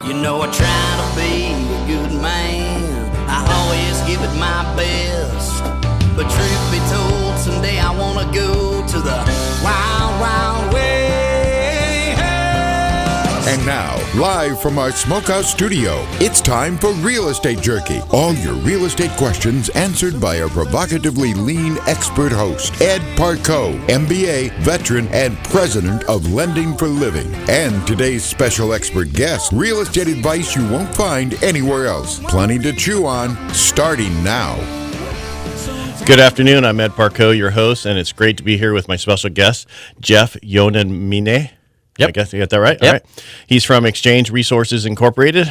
You know I try to be a good man, I always give it my best. But truth be told, someday I wanna go to the wild, wild west. And now, live from our Smokehouse studio, it's time for Real Estate Jerky. All your real estate questions answered by our provocatively lean expert host, Ed Parcaut, MBA, veteran, and president of Lending for Living. And today's special expert guest, real estate advice you won't find anywhere else. Plenty to chew on, starting now. Good afternoon. I'm Ed Parcaut, your host, and it's great to be here with my special guest, Jeff Yonamine. Yep. I guess you got that right? Yep. All right. He's from Exchange Resources Incorporated.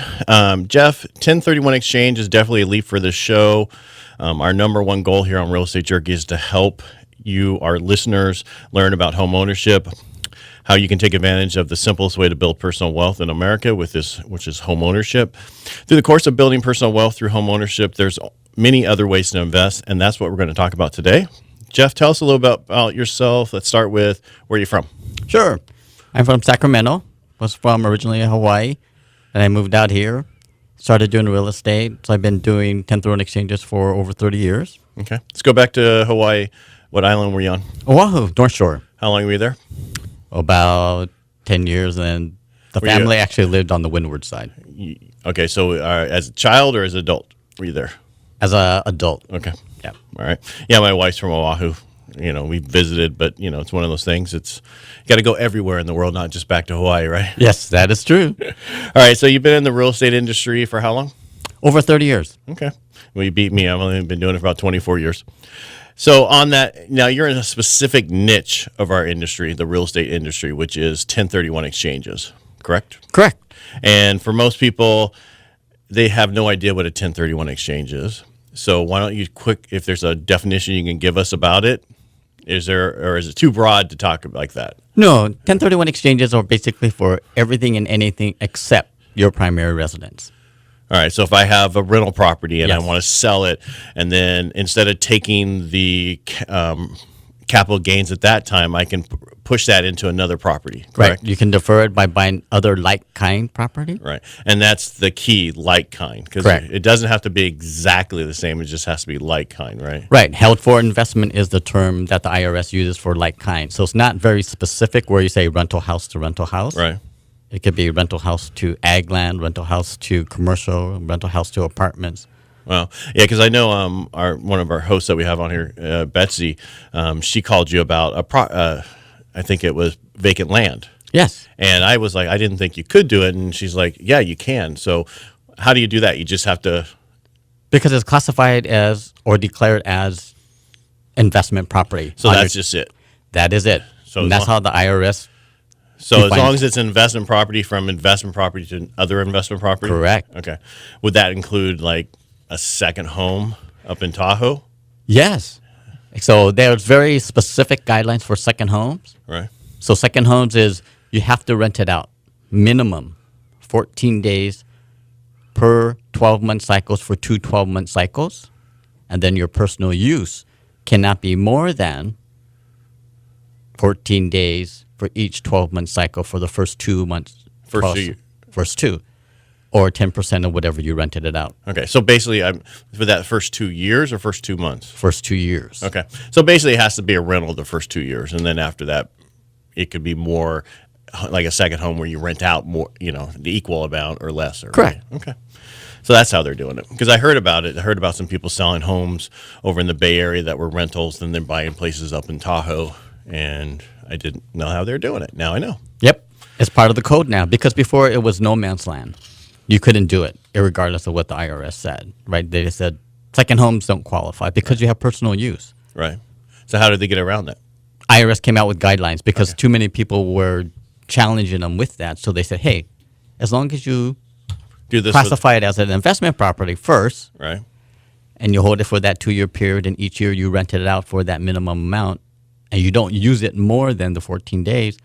Jeff, 1031 Exchange is definitely a leap for this show. Our number one goal here on Real Estate Jerky is to help you, our listeners, learn about home ownership, how you can take advantage of the simplest way to build personal wealth in America, which is home ownership. Through the course of building personal wealth through home ownership, there's many other ways to invest, and that's what we're going to talk about today. Jeff, tell us a little bit about yourself. Let's start with where you're from. Sure. I'm from Sacramento. Was from originally Hawaii. And I moved out here. Started doing real estate. So I've been doing 1031 exchanges for over 30 years. Okay. Let's go back to Hawaii. What island were you on? Oahu, North Shore. How long were you there? About 10 years. And the family actually lived on the windward side. Okay. So as a child or as an adult were you there? As an adult. Okay. Yeah. All right. Yeah, my wife's from Oahu. You know, we visited, but, you know, it's one of those things. You got to go everywhere in the world, not just back to Hawaii, right? Yes, that is true. All right. So you've been in the real estate industry for how long? Over 30 years. Okay. Well, you beat me. I've only been doing it for about 24 years. So on that, now you're in a specific niche of our industry, the real estate industry, which is 1031 exchanges, correct? Correct. And for most people, they have no idea what a 1031 exchange is. So why don't you if there's a definition you can give us about it? Is it too broad to talk like that? No, 1031 exchanges are basically for everything and anything except your primary residence. All right. So if I have a rental property and Yes. I want to sell it, and then instead of taking the capital gains at that time, I can push that into another property, correct? Right. You can defer it by buying other like-kind property. Right. And that's the key, like kind. Because Correct. it doesn't have to be exactly the same. It just has to be like kind, right? Right. Held for investment is the term that the IRS uses for like kind. So it's not very specific where you say rental house to rental house. Right. It could be rental house to ag land, rental house to commercial, rental house to apartments. Well, yeah, because I know one of our hosts that we have on here, Betsy, she called you about I think it was vacant land. Yes. And I was like, I didn't think you could do it. And she's like, yeah, you can. So how do you do that? You just have to... Because it's classified as or declared as investment property. So that's just it. That is it. So and that's how the IRS... So as long as it's investment property from investment property to other investment property? Correct. Okay. Would that include like a second home up in Tahoe? Yes. So there's very specific guidelines for second homes. Right. So second homes is you have to rent it out minimum 14 days per 12-month cycles for two 12-month cycles. And then your personal use cannot be more than 14 days for each 12-month cycle for the first 2 months. First two. Or 10% of whatever you rented it out. Okay. So basically, for that first 2 years or first 2 months? First 2 years. Okay. So basically, it has to be a rental the first 2 years. And then after that, it could be more like a second home where you rent out more, the equal amount or less. Correct. Right? Okay. So that's how they're doing it. Because I heard about it. I heard about some people selling homes over in the Bay Area that were rentals and then buying places up in Tahoe. And I didn't know how they're doing it. Now I know. Yep. It's part of the code now. Because before it was no man's land. You couldn't do it, regardless of what the IRS said, right? They just said second homes don't qualify because you have personal use. Right. So how did they get around that? IRS came out with guidelines because too many people were challenging them with that. So they said, hey, as long as you do this classify it as an investment property first, right, and you hold it for that 2-year period, and each year you rented it out for that minimum amount, and you don't use it more than the 14 days,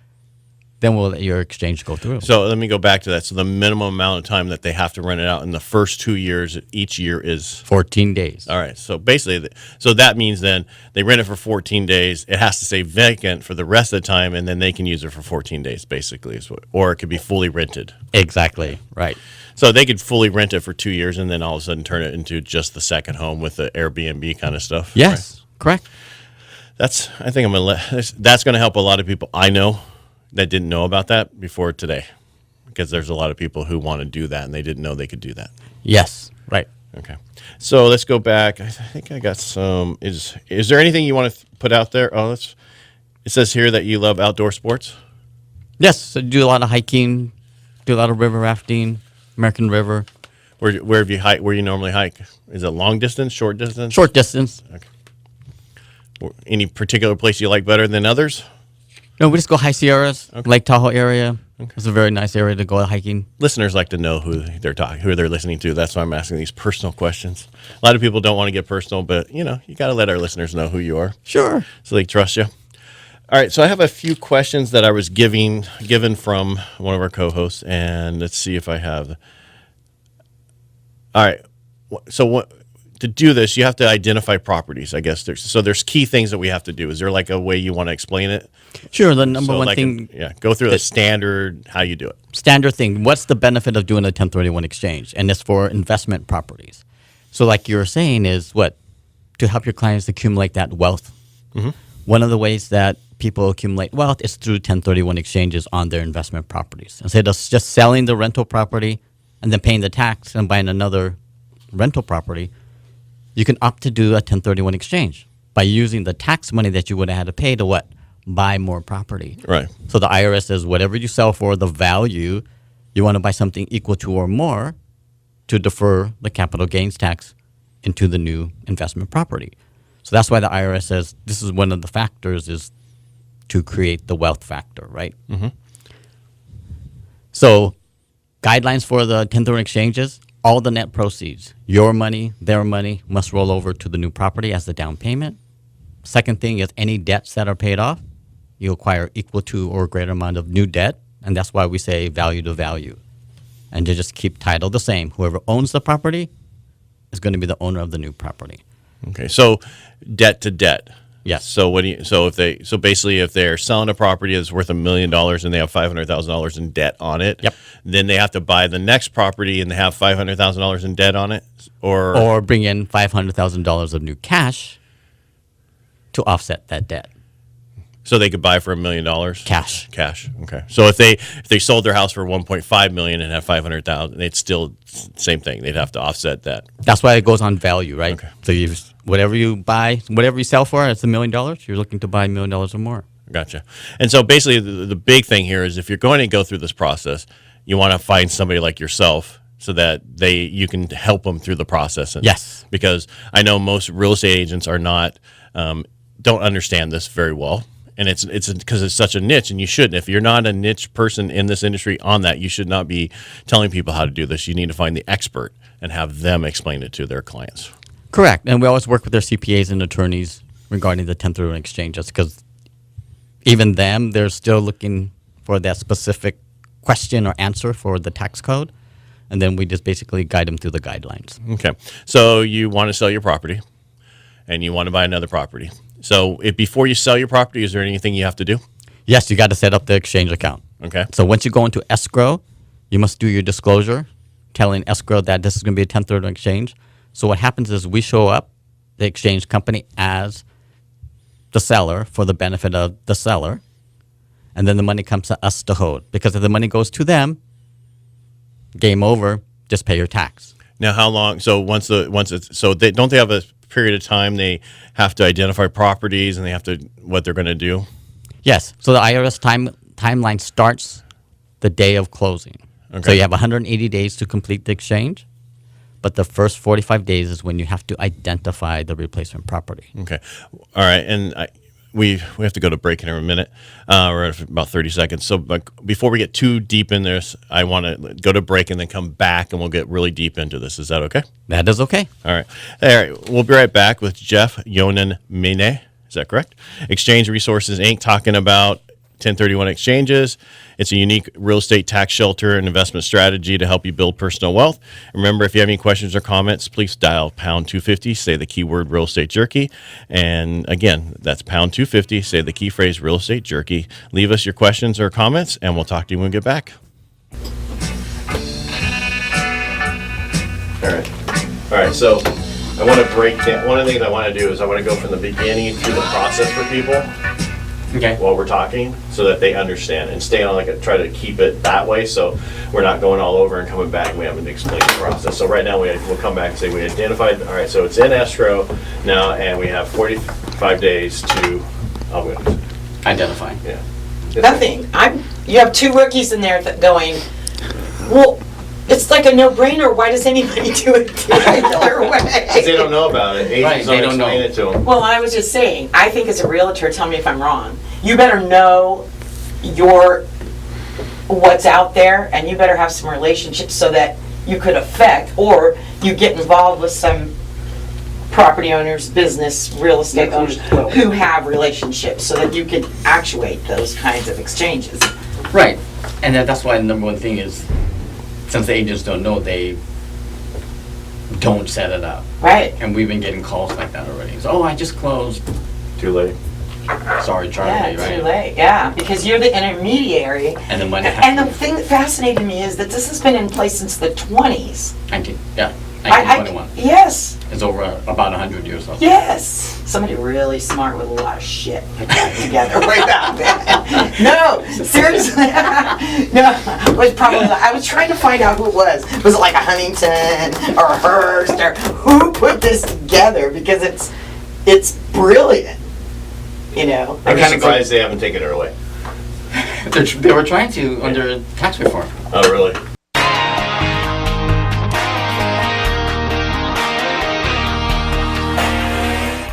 then we'll let your exchange go through. So let me go back to that. So the minimum amount of time that they have to rent it out in the first 2 years, each year is 14 days. all right. So basically, so that means then they rent it for 14 days. It has to stay vacant for the rest of the time, and then they can use it for 14 days, basically, or it could be fully rented. Exactly. Right. So they could fully rent it for 2 years, and then all of a sudden turn it into just the second home with the Airbnb kind of stuff. Yes. Correct. I think I'm gonna that's gonna help a lot of people I know that didn't know about that before today, because there's a lot of people who want to do that and they didn't know they could do that. Yes. Right. Okay, so let's go back. I think I got some. Is there anything you want to put out there? Oh, it says here that you love outdoor sports. Yes. So do a lot of hiking, do a lot of river rafting, American River. Where have you hike? Where you normally hike? Is it long distance, short distance? Short distance. Okay. Any particular place you like better than others? No, we just go High Sierras, Lake Tahoe area. Okay. It's a very nice area to go hiking. Listeners like to know who they're listening to. That's why I'm asking these personal questions. A lot of people don't want to get personal, but you got to let our listeners know who you are. Sure. So they trust you. All right, so I have a few questions that I was given from one of our co-hosts, and let's see if I have. All right, so to do this, you have to identify properties, I guess. There's key things that we have to do. Is there like a way you want to explain it? Sure. The number one thing. Go through the standard, how you do it. Standard thing. What's the benefit of doing a 1031 exchange? And it's for investment properties. So like you were saying is to help your clients accumulate that wealth. Mm-hmm. One of the ways that people accumulate wealth is through 1031 exchanges on their investment properties. Instead of just selling the rental property and then paying the tax and buying another rental property, you can opt to do a 1031 exchange by using the tax money that you would have had to pay to buy more property. Right. So the IRS says whatever you sell for, the value, you want to buy something equal to or more to defer the capital gains tax into the new investment property. So that's why the IRS says this is one of the factors is to create the wealth factor, right? Mm-hmm. So guidelines for the 1031 exchanges, all the net proceeds, your money, their money, must roll over to the new property as the down payment. Second thing is any debts that are paid off, you acquire equal to or greater amount of new debt, and that's why we say value to value. And to just keep title the same. Whoever owns the property is going to be the owner of the new property. Okay, so debt to debt. Yes. So basically if they're selling a property that's worth $1 million and they have $500,000 in debt on it, yep, then they have to buy the next property and they have $500,000 in debt on it, or bring in $500,000 of new cash to offset that debt. So they could buy for $1 million cash. Okay. So if they sold their house for $1.5 million and have $500,000, it's still same thing. They'd have to offset that. That's why it goes on value, right? Okay. So whatever you sell for, it's $1 million. You're looking to buy $1 million or more. Gotcha. And so basically, the big thing here is if you're going to go through this process, you want to find somebody like yourself so that you can help them through the process. Yes. Because I know most real estate agents are not don't understand this very well. And it's because it's such a niche, and you shouldn't. If you're not a niche person in this industry on that, you should not be telling people how to do this. You need to find the expert and have them explain it to their clients. Correct. And we always work with their CPAs and attorneys regarding the 1031 exchanges because even them, they're still looking for that specific question or answer for the tax code. And then we just basically guide them through the guidelines. Okay. So you want to sell your property and you want to buy another property. So before you sell your property, is there anything you have to do? Yes, you got to set up the exchange account. Okay. So once you go into escrow, you must do your disclosure, telling escrow that this is going to be a 1031 exchange. So what happens is we show up, the exchange company, as the seller for the benefit of the seller, and then the money comes to us to hold. Because if the money goes to them, game over, just pay your tax. Now, how long? So don't they have a period of time they have to identify properties and they have to what they're going to do? Yes. So the IRS timeline starts the day of closing. Okay. So you have 180 days to complete the exchange, but the first 45 days is when you have to identify the replacement property. Okay. All right. And we have to go to break in a minute. We're at about 30 seconds. So before we get too deep in this, I want to go to break and then come back and we'll get really deep into this. Is that okay? That is okay. All right. We'll be right back with Jeff Yonamine. Is that correct? Exchange Resources Inc. talking about 1031 exchanges. It's a unique real estate tax shelter and investment strategy to help you build personal wealth. Remember, if you have any questions or comments, please dial pound 250, say the keyword real estate jerky. And again, that's pound 250, say the key phrase real estate jerky. Leave us your questions or comments, and we'll talk to you when we get back. All right, so I want to break down. One of the things I want to do is I want to go from the beginning through the process for people. Okay. While we're talking, so that they understand and stay on try to keep it that way, so we're not going all over and coming back and we haven't explained the process. So right now we'll come back and say we identified. All right, so it's in escrow now, and we have 45 days to identify. Yeah. Nothing. You have two rookies in there going, well, it's like a no-brainer. Why does anybody do it the regular way? Because they don't know about it. Agents Right, they don't don't explain know. it to them. Well, I was just saying, I think as a realtor, tell me if I'm wrong, you better know what's out there, and you better have some relationships so that you could affect, or you get involved with some property owners, business, real estate owners who have relationships so that you can actuate those kinds of exchanges. Right. And that's why the number one thing is, since the agents don't know, they don't set it up. Right. And we've been getting calls like that already. So, I just closed. Too late. Sorry, Charlie. Yeah, right? too late. Yeah, because you're the intermediary. And the money. And the thing that fascinated me is that this has been in place since the 20s. 1921. Yes, It's over about 100 years old. yes. Somebody really smart with a lot of shit put that together way back then. No, seriously. No, it was probably, I was trying to find out who it was. Was it like a Huntington or a Hearst or who put this together? Because it's brilliant. You know. I'm surprised they haven't taken it away. They were trying to under tax reform. Oh, really?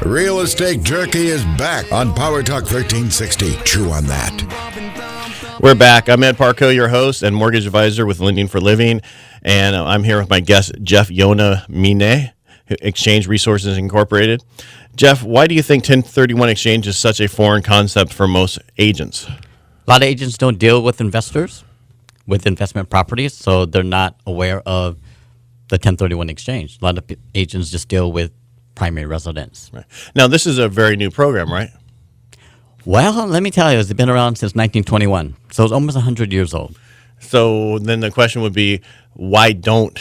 Real Estate Jerky is back on Power Talk 1360. Chew on that. We're back. I'm Ed Parcaut, your host and mortgage advisor with Lending for Living, and I'm here with my guest, Jeff Yonamine, Exchange Resources Incorporated. Jeff, why do you think 1031 exchange is such a foreign concept for most agents? A lot of agents don't deal with investors, with investment properties, so they're not aware of the 1031 exchange. A lot of agents just deal with primary residence. Right. Now, this is a very new program, right? Well, let me tell you, it's been around since 1921, so it's almost 100 years old. So then the question would be, why don't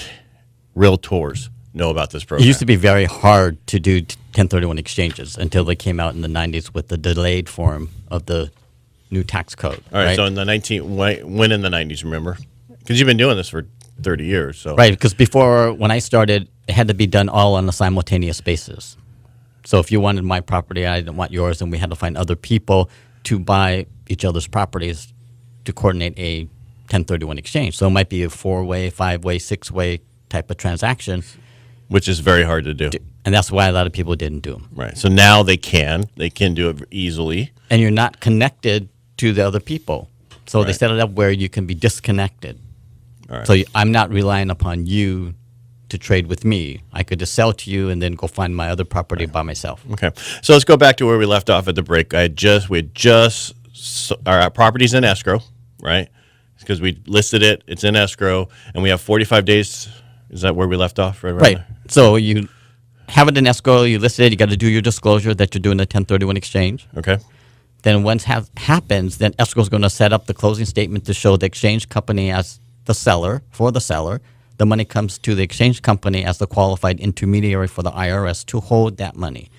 realtors know about this program? It used to be very hard to do 1031 exchanges until they came out in the 90s with the delayed form of the new tax code. All right, so in the when in the 90s, remember? Because you've been doing this for 30 years. So Right, because before, when I started, it had to be done all on a simultaneous basis. So if you wanted my property, I didn't want yours, and we had to find other people to buy each other's properties to coordinate a 1031 exchange. So it might be a 4-way, 5-way, 6-way type of transaction. Which is very hard to do. And that's why a lot of people didn't do them. Right. So now they can do it easily. And you're not connected to the other people. So they Right. set it up where you can be disconnected. All right. So I'm not relying upon you to trade with me. I could just sell to you and then go find my other property by myself. Okay. So let's go back to where we left off at the break. Our property's in escrow, right? Because we listed it, it's in escrow, and we have 45 days. Is that where we left off? Right. Right. So you have it in escrow, you list it, you got to do your disclosure that you're doing a 1031 exchange. Okay. Then once happens, then escrow is going to set up the closing statement to show the exchange company as the seller, for the seller. The money comes to the exchange company as the qualified intermediary for the IRS to hold that money.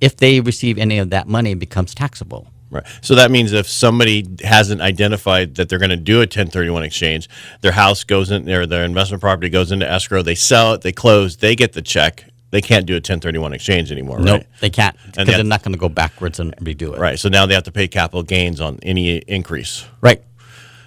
If they receive any of that money, it becomes taxable. Right. So that means if somebody hasn't identified that they're going to do a 1031 exchange, their house goes in there, their investment property goes into escrow, they sell it, they close, they get the check. They can't do a 1031 exchange anymore, Nope, right? they can't, because they they're have- not going to go backwards and redo it. Right. So now they have to pay capital gains on any increase. Right.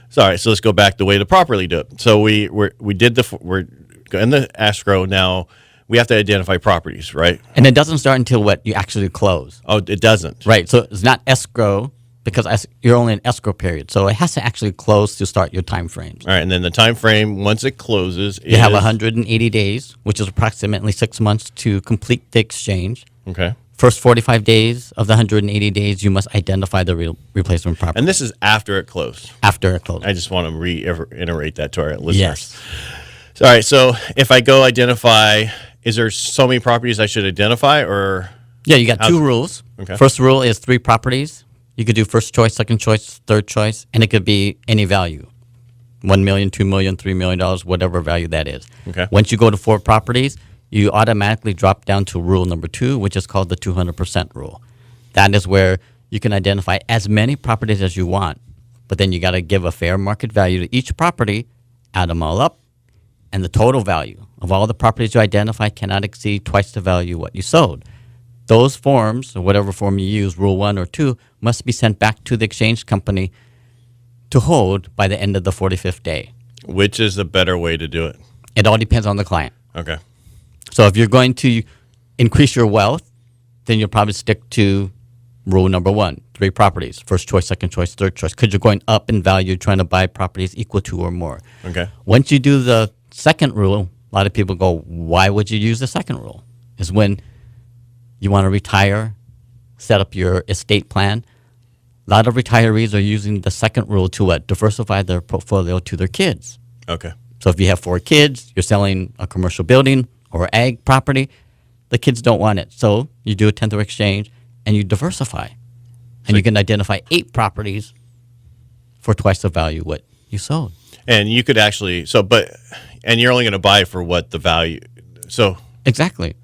So, all right, so let's go back the way to properly do it. So we're in the escrow now. We have to identify properties, right? And it doesn't start until what you actually close. Oh, it doesn't. Right. So it's not escrow because you're only in escrow period. So it has to actually close to start your time frames. All right, and then the time frame once it closes, You have 180 days, which is approximately 6 months to complete the exchange. Okay. First 45 days of the 180 days, you must identify the replacement property. And this is after it closed. After it closes. I just want to reiterate that to our listeners. Yes. All right. So if I go identify, is there so many properties I should identify, or? Yeah, you got two rules. Okay. First rule is 3 properties. You could do first choice, second choice, third choice, and it could be any value. $1 million, $2 million, $3 million, whatever value that is. Okay. Once you go to 4 properties, you automatically drop down to rule number 2, which is called the 200% rule. That is where you can identify as many properties as you want, but then you got to give a fair market value to each property, add them all up, and the total value of all the properties you identify cannot exceed twice the value what you sold. Those forms, or whatever form you use, rule 1 or 2, must be sent back to the exchange company to hold by the end of the 45th day. Which is the better way to do it? It all depends on the client. Okay. So if you're going to increase your wealth, then you'll probably stick to rule number 1, 3 properties, first choice, second choice, third choice, because you're going up in value trying to buy properties equal to or more. Okay. Once you do the second rule, a lot of people go, why would you use the second rule? Is when you want to retire, set up your estate plan. A lot of retirees are using the second rule to what? Diversify their portfolio to their kids. Okay. So if you have 4 kids, you're selling a commercial building or ag property, the kids don't want it. So you do a 10th exchange and you diversify. And you can identify 8 properties for twice the value what you sold. And you could actually, and you're only going to buy for what the value, so Exactly.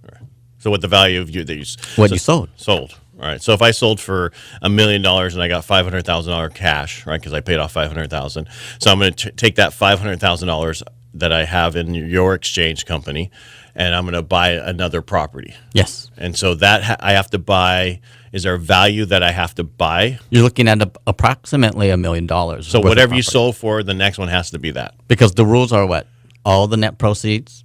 what the value of you sold. Sold. All right. So if I sold for $1 million and I got $500,000 cash, right? Because I paid off $500,000. So I'm going to take that $500,000 that I have in your exchange company, and I'm going to buy another property. Yes. And so that I have to buy. Is there a value that I have to buy? You're looking at approximately $1 million. So whatever you sold for, the next one has to be that. Because the rules are what? All the net proceeds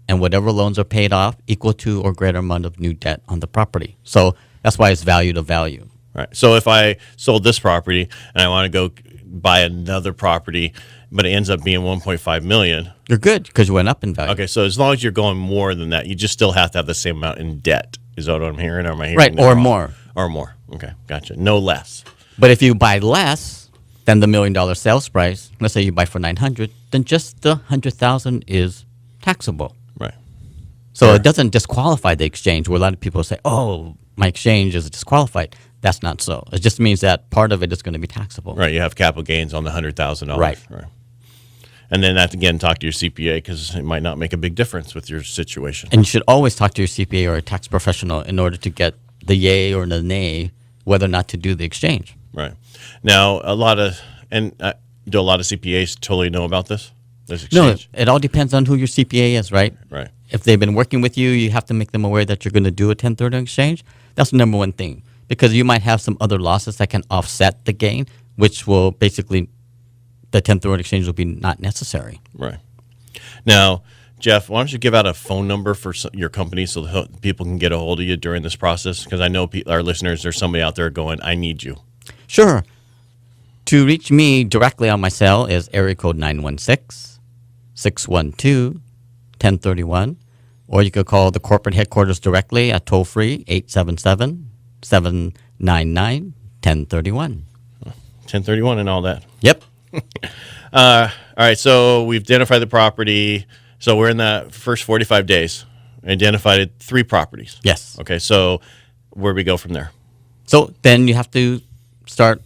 and whatever loans are paid off equal to or greater amount of new debt on the property. So that's why it's value to value. Right. So if I sold this property and I want to go buy another property, but it ends up being $1.5 million. You're good because you went up in value. Okay. So as long as you're going more than that, you just still have to have the same amount in debt. Is that what I'm hearing? Or am I hearing Right. that Or wrong? more. Or more. Okay. Gotcha. No less. But if you buy less than the $1 million sales price, let's say you buy for $900,000, then just the $100,000 is taxable. Right. So it doesn't disqualify the exchange where a lot of people say, oh, my exchange is disqualified. That's not so. It just means that part of it is going to be taxable. Right. You have capital gains on the $100,000. Right. And then that, again, talk to your CPA because it might not make a big difference with your situation. And you should always talk to your CPA or a tax professional in order to get the yay or the nay whether or not to do the exchange. Right. Now, do a lot of CPAs totally know about this exchange? No, it all depends on who your CPA is, right? Right. If they've been working with you, you have to make them aware that you're going to do a 1030 exchange. That's the number one thing because you might have some other losses that can offset the gain, which will basically, the 1030 exchange will be not necessary. Right. Now, Jeff, why don't you give out a phone number for your company so that people can get a hold of you during this process? Because I know our listeners, there's somebody out there going, I need you. Sure. To reach me directly on my cell is area code 916-612-1031, or you could call the corporate headquarters directly at toll-free 877-799-1031. 1031 and all that. Yep. All right, so we've identified the property. So we're in the first 45 days. Identified 3 properties. Yes. Okay, so where do we go from there? So then you have to start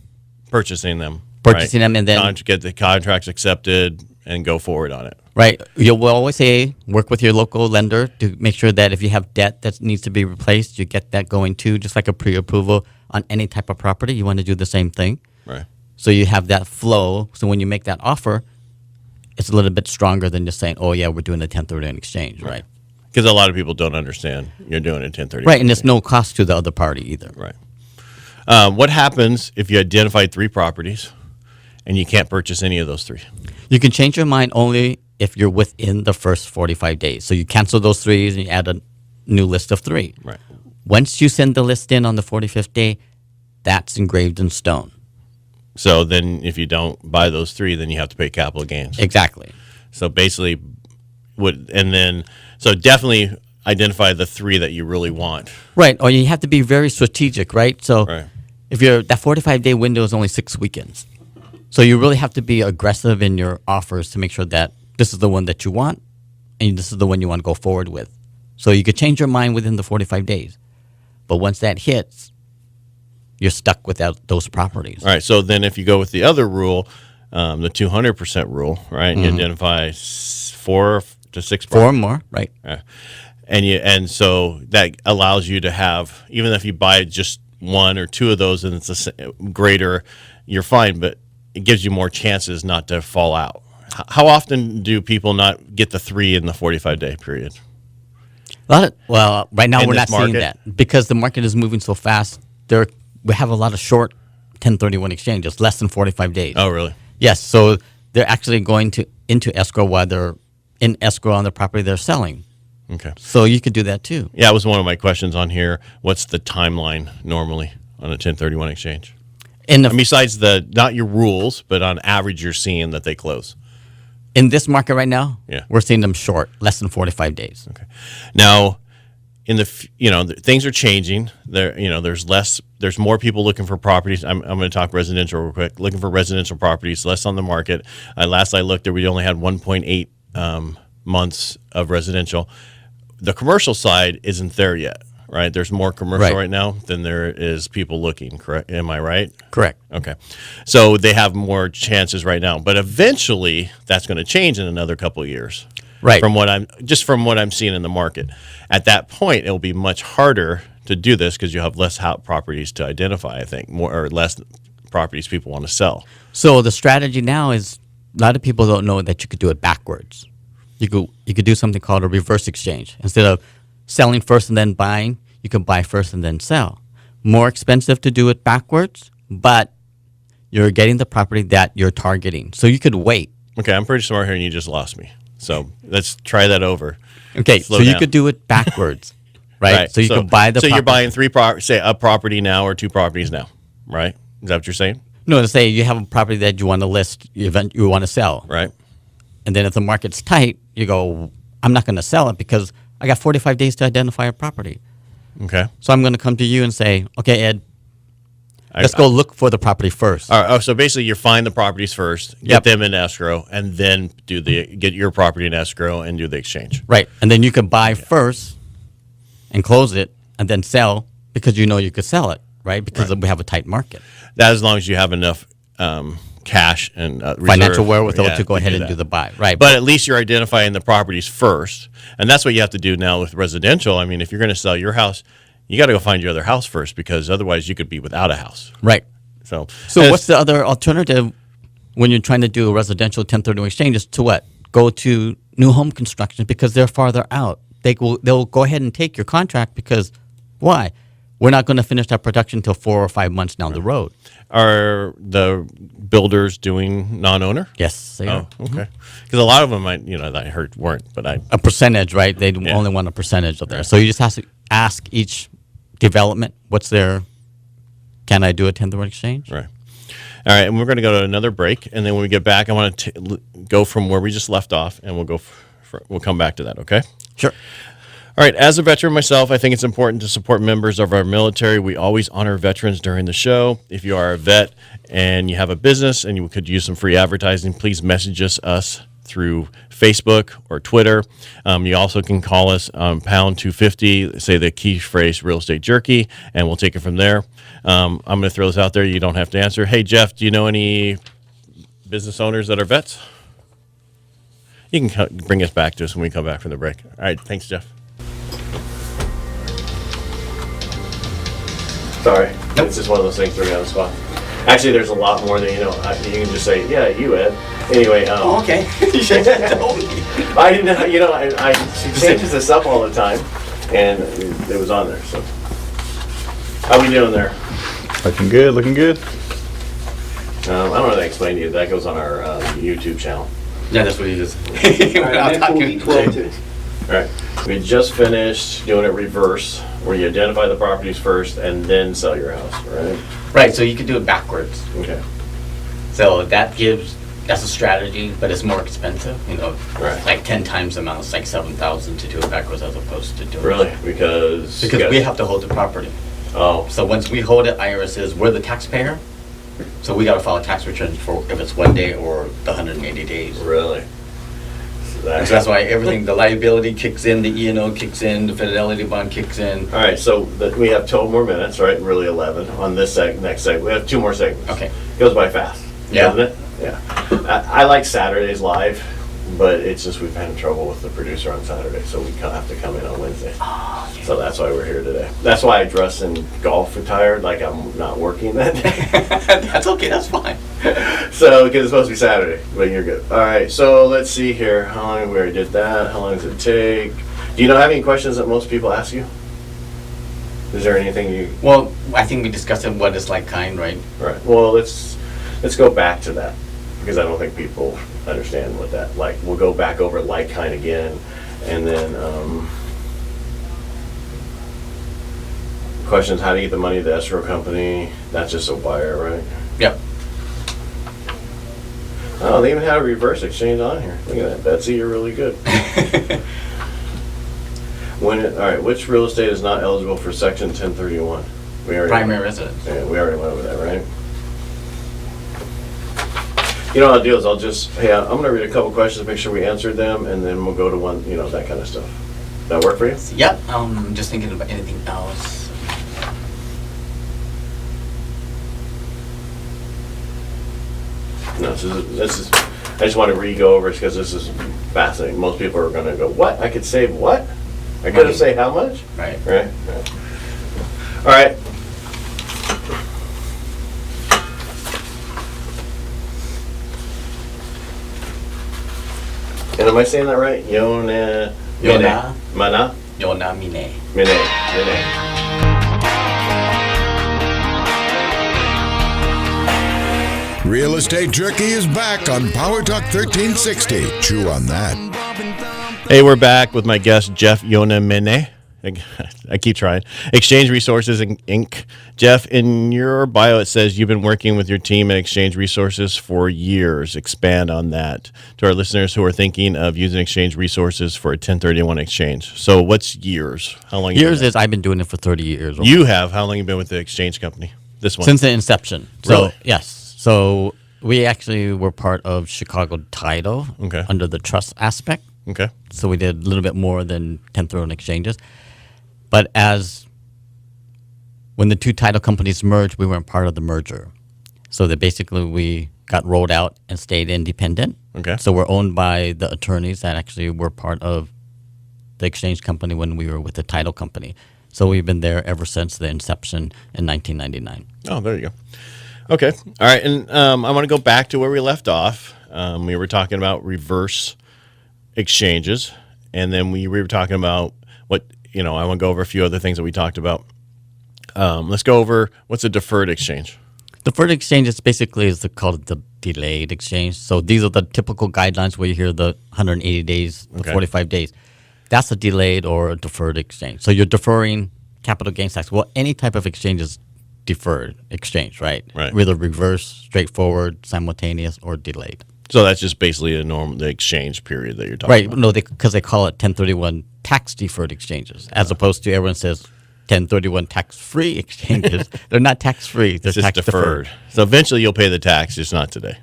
Purchasing them. them and then get the contracts accepted and go forward on it. right. You will always say work with your local lender to make sure that if you have debt that needs to be replaced, you get that going too. Just like a pre-approval on any type of property, you want to do the same thing. Right. So you have that flow. So when you make that offer, it's a little bit stronger than just saying, "Oh yeah, we're doing a 1030 exchange," right? Because a lot of people don't understand you're doing a 1030. Right, and there's no cost to the other party either. Right. What happens if you identify 3 properties and you can't purchase any of those 3? You can change your mind only if you're within the first 45 days. So you cancel those 3s and you add a new list of 3. Right. Once you send the list in on the 45th day, that's engraved in stone. So then if you don't buy those 3, then you have to pay capital gains. Exactly. So basically, so definitely identify the 3 that you really want. Right. Or you have to be very strategic, right? So Right. if that 45-day window is only 6 weekends. So you really have to be aggressive in your offers to make sure that this is the one that you want and this is the one you want to go forward with. So you could change your mind within the 45 days. But once that hits, you're stuck without those properties. All right. So then if you go with the other rule, the 200% rule, right, and you identify 4 to 6 4 or properties. more, right? And so that allows you to have, even if you buy just 1 or 2 of those and it's greater, you're fine, but it gives you more chances not to fall out. How often do people not get the 3 in the 45-day period? Well, right now In we're this not seeing market? that because the market is moving so fast. We have a lot of short 1031 exchanges, less than 45 days. Oh, really? Yes, so they're actually going into escrow while they're in escrow on the property they're selling. Okay. So you could do that too. Yeah, that was one of my questions on here. What's the timeline normally on a 1031 exchange? In And besides not your rules, but on average, you're seeing that they close. in this market right now, Yeah. we're seeing them short, less than 45 days. Okay. Now, things are changing. There's more people looking for properties. I'm going to talk residential real quick. Looking for residential properties, less on the market. Last I looked, we only had 1.8 months of residential. The commercial side isn't there yet, right? There's more commercial right now than there is people looking. Correct? Am I right? Correct. Okay. So they have more chances right now, but eventually that's going to change in another couple of years. Right. From what I'm seeing in the market. At that point, it'll be much harder to do this because you have less properties to identify, I think, more or less properties people want to sell. So the strategy now is a lot of people don't know that you could do it backwards. You could do something called a reverse exchange. Instead of selling first and then buying, you can buy first and then sell. More expensive to do it backwards, but you're getting the property that you're targeting. So you could wait. Okay, I'm pretty smart here and you just lost me. So let's try that over. Okay, Slow so you down. could do it backwards, right? So you could buy the So you're property. buying say a property now or 2 properties now, right? Is that what you're saying? No, to say you have a property that you want to list, you want to sell. Right. And then if the market's tight, you go, I'm not going to sell it because I got 45 days to identify a property. Okay. So I'm going to come to you and say, okay, Ed, let's go look for the property first. All right. Oh, so basically, you find the properties first, get Yep. them in escrow, and then get your property in escrow and do the exchange. Right. And then you can buy first and close it and then sell because you know you could sell it, right? Because we have a tight market. That as long as you have enough cash and Financial reserve, wherewithal to go ahead and that. do the buy. Right. But at least you're identifying the properties first, and that's what you have to do now with residential. I mean, if you're going to sell your house, you got to go find your other house first because otherwise you could be without a house. right. So What's the other alternative when you're trying to do a residential 1031 exchange is to what? Go to new home construction because they're farther out. They'll go ahead and take your contract because why? We're not going to finish that production until 4 or 5 months down the road. Are the builders doing non-owner? Yes, they are. Oh, okay. Because a lot of them, I heard weren't, but A percentage, right? They only want a percentage of there. So you just have to ask each development, can I do a 1031 exchange? Right. All right, and we're going to go to another break, and then when we get back, I want to go from where we just left off, and we'll come back to that. Okay. Sure. All right, as a veteran myself, I think it's important to support members of our military. We always honor veterans during the show. If you are a vet and you have a business and you could use some free advertising, please message us through Facebook or Twitter. You also can call us pound 250, say the key phrase Real Estate Jerky, and we'll take it from there. I'm going to throw this out there. You don't have to answer. Hey, Jeff, do you know any business owners that are vets? You can bring us back to us when we come back from the break. All right, thanks, Jeff. Sorry. Nope. It's just one of those things thrown on the spot. Actually, there's a lot more than you know. You can just say, yeah, you, Ed. Anyway. Okay. You should have told me. I didn't know, she changes this up all the time, and it was on there, so. How we doing there? Looking good, looking good. I don't know how to explain to you. That goes on our YouTube channel. Yeah, that's what he is. All right. We just finished doing it reverse, where you identify the properties first and then sell your house, right? Right, so you can do it backwards. Okay. So that gives That's a strategy, but it's more expensive. Right. It's like 10 times the amount. It's like $7,000 to do it backwards as opposed to doing Really? it. Because We have to hold the property. Oh, So once we hold it, IRS says we're the taxpayer. So we got to file a tax return for if it's 1 day or the 180 days. really? So That's why everything, the liability kicks in, the E&O kicks in, the fidelity bond kicks in. All right, so we have 12 more minutes, right? Really 11 on this next segment. We have 2 more segments. Okay. Goes by fast, Yeah. doesn't it? Yeah. I like Saturdays live, but it's just we've had trouble with the producer on Saturday, so we have to come in on Wednesday. Oh, yeah. So that's why we're here today. That's why I dress in golf attire, like I'm not working that day. That's okay, that's fine. So, because it's supposed to be Saturday, but you're good. All right, so let's see here. How long we already did that? How long does it take? Do you have any questions that most people ask you? Is there anything you? Well, I think we discussed it, what is like kind, right? Right. Well, let's go back to that because I don't think people understand what that like. We'll go back over like kind again, and then questions: how to get the money to the escrow company? That's just a wire, right? Yep. Oh, they even had a reverse exchange on here. Look at that, Betsy. You're really good. All right, which real estate is not eligible for Section 1031? We already Primary residence. Yeah, we already went over that, right? You know what I'll do is I'm going to read a couple questions, make sure we answered them, and then we'll go to one, that kind of stuff. That work for you? Yep. Just thinking about anything else. No, this is I just want to re-go over it because this is fascinating. Most people are going to go, what? I could save what? I could have saved how much? Right. Right? All right. And am I saying that right? Yonamine. Real Estate Jerky is back on Power Talk 1360. Chew on that. Hey, we're back with my guest, Jeff Yonamine. I keep trying. Exchange Resources Inc. Jeff, in your bio, it says you've been working with your team at Exchange Resources for years. Expand on that to our listeners who are thinking of using Exchange Resources for a 1031 exchange. So what's years? How long? Years is I've been doing it for 30 years. You have? How long have you been with the exchange company? This one? Since the inception. Really? So, yes. So we actually were part of Chicago Title under the trust aspect. Okay. So we did a little bit more than 1031 exchanges. But when the two title companies merged, we weren't part of the merger. So that basically we got rolled out and stayed independent. Okay. So we're owned by the attorneys that actually were part of the exchange company when we were with the title company. So we've been there ever since the inception in 1999. Oh, there you go. Okay. All right. And I want to go back to where we left off. We were talking about reverse exchanges. And then we were talking about I want to go over a few other things that we talked about. Let's go over what's a deferred exchange. Deferred exchange is basically called the delayed exchange. So these are the typical guidelines where you hear the 180 days, the 45 days. That's a delayed or a deferred exchange. So you're deferring capital gains tax. Well, any type of exchange is deferred exchange, right? Right. Either reverse, straightforward, simultaneous, or delayed. So that's just basically the exchange period that you're talking about. Right. No, because they call it 1031 tax deferred exchanges, as opposed to everyone says 1031 tax free exchanges. They're not tax free. They're It's just tax deferred. So eventually you'll pay the tax, just not today.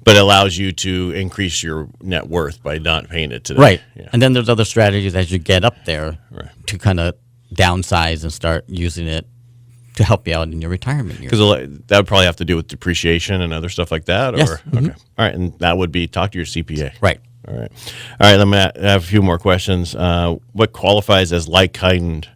But it allows you to increase your net worth by not paying it today. Right. Yeah. And then there's other strategies as you get up there Right. to kind of downsize and start using it to help you out in your retirement years. Because that would probably have to do with depreciation and other stuff like that? Yes. Or? Okay. All right. And that would be talk to your CPA. Right. All right. All right. I'm going to have a few more questions. What qualifies as like-kind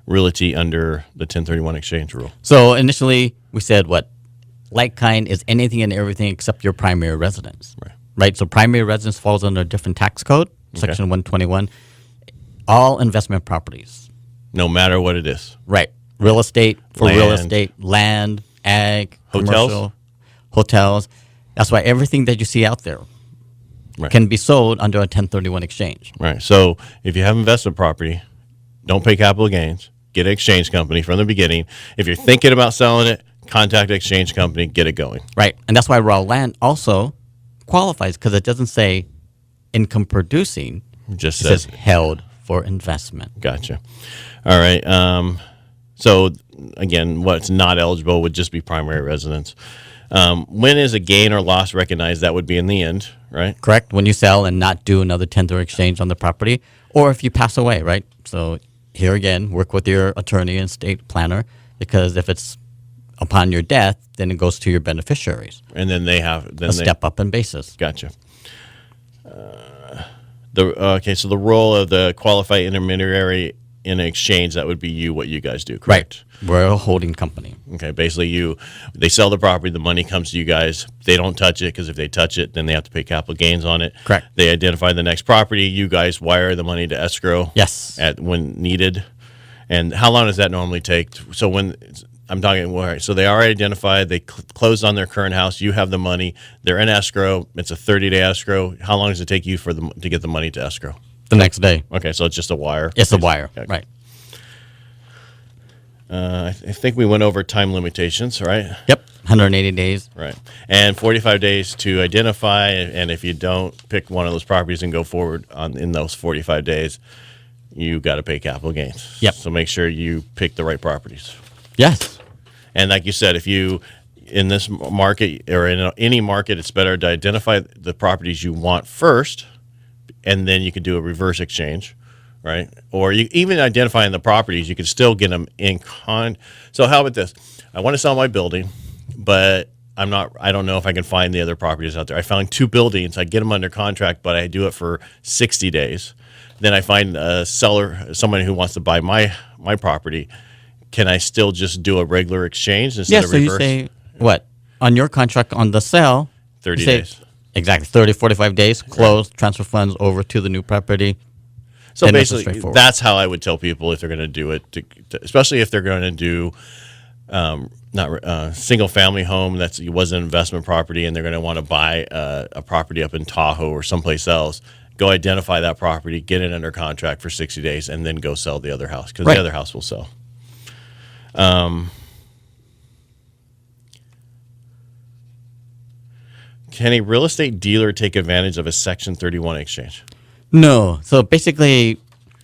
realty under the 1031 exchange rule? So initially we said like kind is anything and everything except your primary residence. Right. So primary residence falls under a different tax code, section 121. All investment properties. No matter what it is. Right. Real estate for Land. real estate, land, ag, Hotels? commercial, hotels. That's why everything that you see out there Right. can be sold under a 1031 exchange. Right. So if you have investment property, don't pay capital gains. Get an exchange company from the beginning. If you're thinking about selling it, contact an exchange company, get it going. Right. And that's why raw land also qualifies because it doesn't say income producing. Just It says held for investment. Gotcha. All right. So again, what's not eligible would just be primary residence. When is a gain or loss recognized? That would be in the end, right? Correct. When you sell and not do another tender exchange on the property, or if you pass away, right? So here again, work with your attorney and estate planner, because if it's upon your death, then it goes to your beneficiaries. And then they have Step up in basis. Gotcha. So the role of the qualified intermediary in an exchange, that would be you, what you guys do, correct? Right. We're a holding company. Okay, basically they sell the property, the money comes to you guys. They don't touch it, because if they touch it, then they have to pay capital gains on it. Correct. They identify the next property. You guys wire the money to escrow. Yes. When needed. And how long does that normally take? So when I'm talking, all right, so they are identified, they closed on their current house, you have the money, they're in escrow, it's a 30-day escrow. How long does it take you to get the money to escrow? The next day. Okay, so it's just a wire. It's a wire, okay. right. I think we went over time limitations, right? Yep, 180 days. Right. And 45 days to identify, and if you don't pick one of those properties and go forward in those 45 days, you got to pay capital gains. Yep. So make sure you pick the right properties. Yes. And like you said, if you, in this market or in any market, it's better to identify the properties you want first, and then you can do a reverse exchange, right? Or you even identifying the properties, you can still get them in So how about this? I want to sell my building, but I don't know if I can find the other properties out there. I found 2 buildings. I get them under contract, but I do it for 60 days. Then I find a seller, someone who wants to buy my property. Can I still just do a regular exchange instead of reverse? So you say, what? On your contract on the sale, 30 you say- days. Exactly, 30, 45 days, close, transfer funds over to the new property. So Then it's basically, straightforward. that's how I would tell people if they're going to do it, especially if they're going to do single family home was an investment property, and they're going to want to buy a property up in Tahoe or someplace else. Go identify that property, get it under contract for 60 days, and then go sell the other house, because Right. the other house will sell. Can a real estate dealer take advantage of a Section 31 exchange? No. So basically,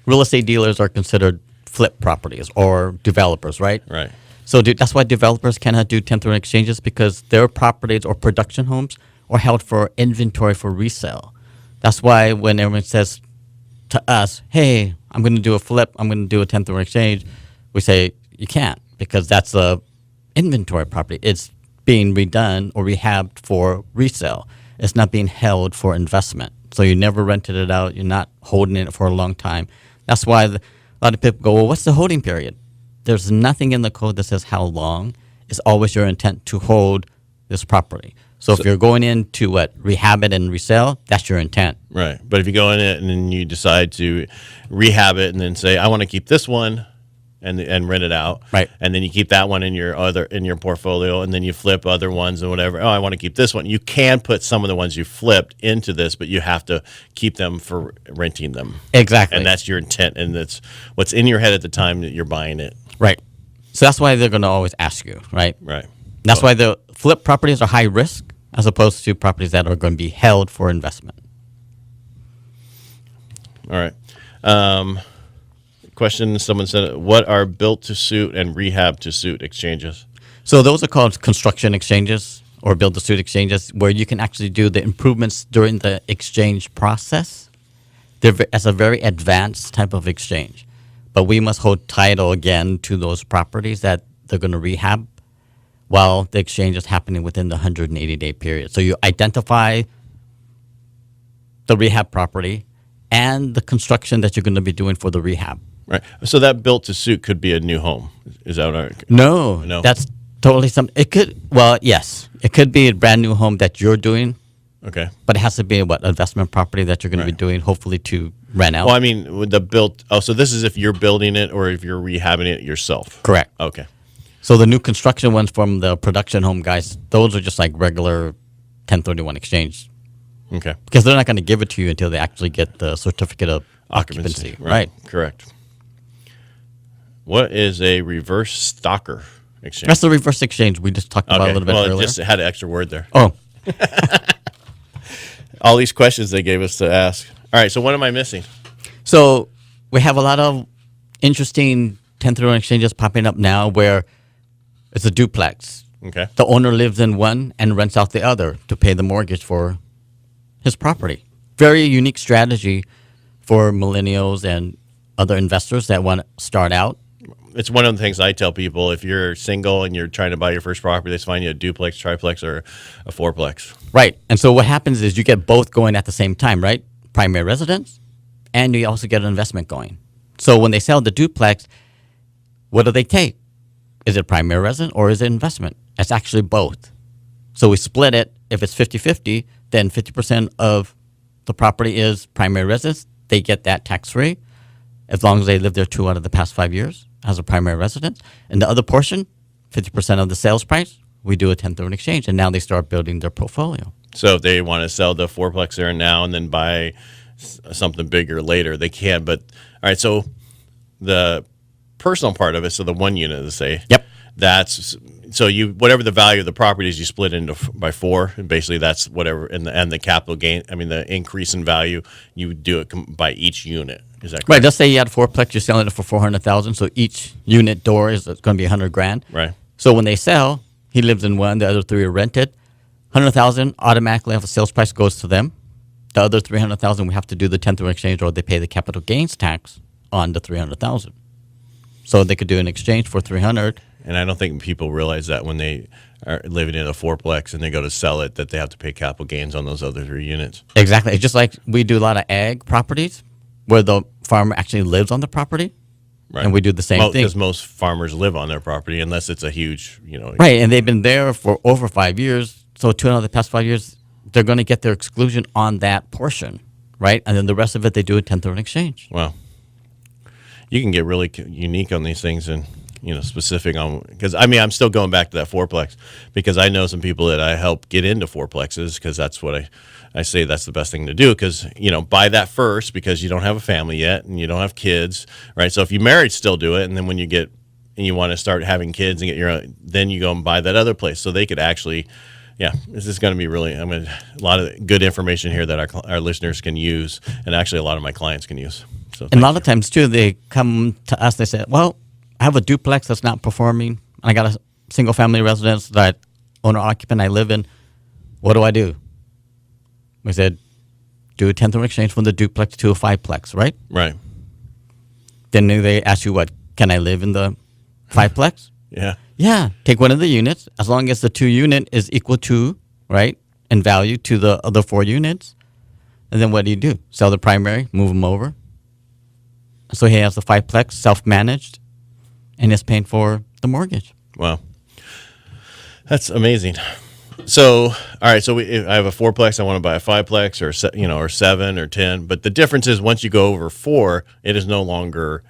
real estate dealers are considered flip properties or developers, right? Right. So that's why developers cannot do 1031 exchanges, because their properties or production homes are held for inventory for resale. That's why when everyone says to us, hey, I'm going to do a flip, I'm going to do a 1031 exchange, we say, you can't, because that's a inventory property. It's being redone or rehabbed for resale. It's not being held for investment. So you never rented it out. You're not holding it for a long time. That's why a lot of people go, well, what's the holding period? There's nothing in the code that says how long. It's always your intent to hold this property. So if you're going in to rehab it and resell, that's your intent. Right. But if you go in it and then you decide to rehab it and then say, I want to keep this one and rent it out. Right. And then you keep that one in your portfolio, and then you flip other ones and whatever. Oh, I want to keep this one. You can put some of the ones you flipped into this, but you have to keep them for renting them. Exactly. And that's your intent, and that's what's in your head at the time that you're buying it. Right. So that's why they're going to always ask you, right? Right. That's why the flip properties are high risk as opposed to properties that are going to be held for investment. All right. Question, someone said, what are built to suit and rehab to suit exchanges? So those are called construction exchanges or build to suit exchanges, where you can actually do the improvements during the exchange process. It's a very advanced type of exchange. But we must hold title again to those properties that they're going to rehab while the exchange is happening within the 180-day period. So you identify the rehab property and the construction that you're going to be doing for the rehab. Right. So that built to suit could be a new home. Is that what No, that's totally something. It could, well, yes, it could be a brand new home that you're doing, Okay. but it has to be a investment property that you're going to be doing, hopefully to rent out. Well, I mean, with the built. Oh, so this is if you're building it or if you're rehabbing it yourself. Correct. Okay. So the new construction ones from the production home guys, those are just like regular 1031 exchange, Okay. because they're not going to give it to you until they actually get the certificate of occupancy. Right. Correct. What is a reverse stalker exchange? That's the reverse exchange we just talked about a little bit well, earlier. it just had an extra word there. Oh. all these questions they gave us to ask. All right, so what am I missing? So we have a lot of interesting 1031 exchanges popping up now where it's a duplex. Okay. The owner lives in one and rents out the other to pay the mortgage for his property. Very unique strategy for millennials and other investors that want to start out. It's one of the things I tell people. If you're single and you're trying to buy your first property, let's find you a duplex, triplex, or a fourplex. Right. And so what happens is you get both going at the same time, right? Primary residence, and you also get an investment going. So when they sell the duplex, what do they take? Is it primary residence or is it investment? It's actually both. So we split it. If it's 50-50, then 50% of the property is primary residence. They get that tax-free as long as they live there 2 out of the past 5 years as a primary residence. And the other portion, 50% of the sales price, we do a 1031 exchange. And now they start building their portfolio. So if they want to sell the fourplex there and now and then buy something bigger later, they can. But all right, so the personal part of it, so the 1 unit, let's say. Yep. That's so you whatever the value of the property is, you split into by 4, and basically that's whatever, and the capital gain. I mean, the increase in value, you do it by each unit. Is that correct? Right. Let's say you had a fourplex, you're selling it for $400,000. So each unit door is going to be $100,000. Right. So when they sell, he lives in one, the other 3 are rented. $100,000 automatically off the sales price goes to them. The other $300,000 we have to do the 1031 exchange, or they pay the capital gains tax on the $300,000. So they could do an exchange for $300,000. And I don't think people realize that when they are living in a fourplex and they go to sell it, that they have to pay capital gains on those other 3 units. Exactly. It's just like we do a lot of ag properties where the farmer actually lives on the property. Right. And we do the same thing. Because most farmers live on their property unless it's a huge, Right. And they've been there for over 5 years. So 2 out of the past 5 years, they're going to get their exclusion on that portion. Right. And then the rest of it, they do a 1031 exchange. Wow. You can get really unique on these things and, specific on, because I'm still going back to that fourplex because I know some people that I help get into fourplexes because that's what I say that's the best thing to do because, buy that first because you don't have a family yet and you don't have kids, right? So if you're married, still do it. And then when you get, and you want to start having kids and get your own, then you go and buy that other place. So they could actually, this is going to be really, a lot of good information here that our listeners can use and actually a lot of my clients can use. So and a lot of times too, they come to us, they say, well, I have a duplex that's not performing. I got a single family residence that owner occupant I live in. What do I do? We said, do a 1031 exchange from the duplex to a fiveplex, right? Right. Then they ask you, what, can I live in the fiveplex? Yeah. Yeah. Take one of the units as long as the 2 unit is equal to, right, in value to the other 4 units. And then what do? Sell the primary, move them over. So he has the fiveplex, self-managed, and is paying for the mortgage. Wow. That's amazing. So, all right. So if I have a fourplex, I want to buy a fiveplex or 7 or 10. But the difference is once you go over 4, it is no longer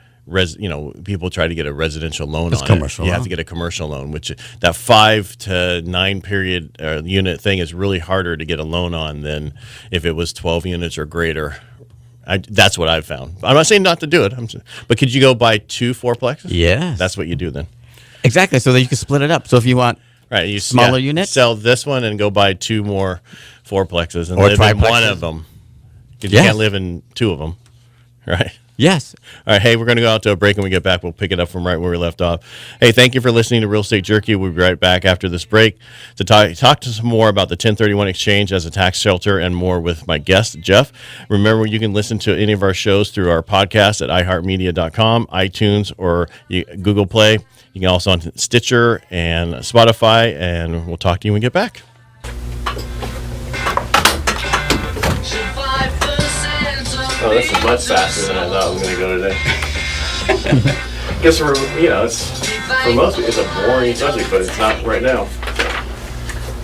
people try to get a residential loan It's on commercial it. You loan. have to get a commercial loan, which that 5 to 9 period unit thing is really harder to get a loan on than if it was 12 units or greater. That's what I've found. I'm not saying not to do it, but could you go buy 2 fourplexes? Yes. That's what you do then. Exactly. So that you can split it up. So if you want Right, smaller units, sell this one and go buy 2 more fourplexes and Or live in triplexes. one of them. Because you Yes. can't live in 2 of them, right? yes. All right, hey, we're going to go out to a break. When we get back, we'll pick it up from right where we left off. Hey, thank you for listening to Real Estate Jerky. We'll be right back after this break to talk to some more about the 1031 exchange as a tax shelter and more with my guest, Jeff. Remember, you can listen to any of our shows through our podcast at iHeartMedia.com, iTunes, or Google Play. You can also on Stitcher and Spotify, and we'll talk to you when we get back. Oh, this is much faster than I thought it was going to go today. Guess it's for most people, it's a boring subject, but it's not right now.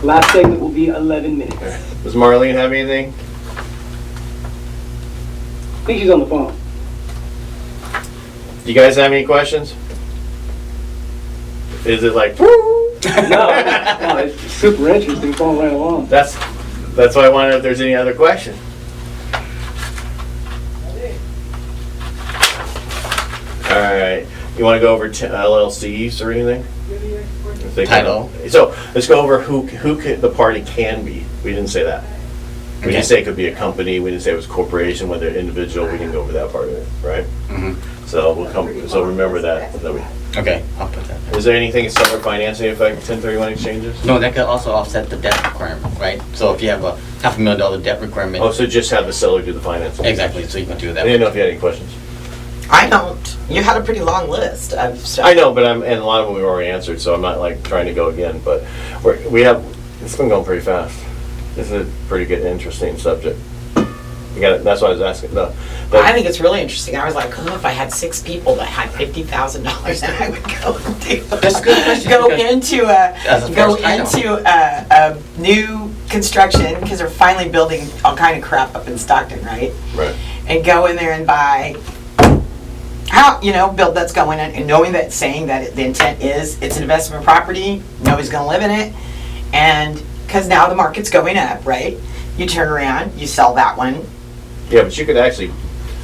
Last segment will be 11 minutes. Does Marlene have anything? I think she's on the phone. Do you guys have any questions? Is it like, No, it's super interesting, going right along. that's why I wonder if there's any other question. All right. You want to go over LLCs or anything? If they Title. So let's go over who the party can be. We didn't say that. We didn't say it could be a company. We didn't say it was a corporation, whether individual. We didn't go over that part of it, right? So we'll come. So remember that. Okay, I'll put that. Is there anything seller financing affect 1031 exchanges? No, that could also offset the debt requirement, right? So if you have a $500,000 debt requirement. Oh, so just have the seller do the financing. Exactly, so you can do that. I didn't know if you had any questions. I don't. You had a pretty long list of stuff. I know, but and a lot of them we've already answered, so I'm not like trying to go again. But it's been going pretty fast. This is a pretty good, interesting subject. You got it. That's why I was asking. No, but I think it's really interesting. I was like, oh, if I had 6 people that had $50,000, then I would go and do. That's a good question. Go into a new construction because they're finally building all kind of crap up in Stockton, right? right. And go in there and buy. Build that's going in and knowing that, saying that the intent is it's an investment property, nobody's going to live in it, and because now the market's going up, right? You turn around, you sell that one. Yeah, but you could actually,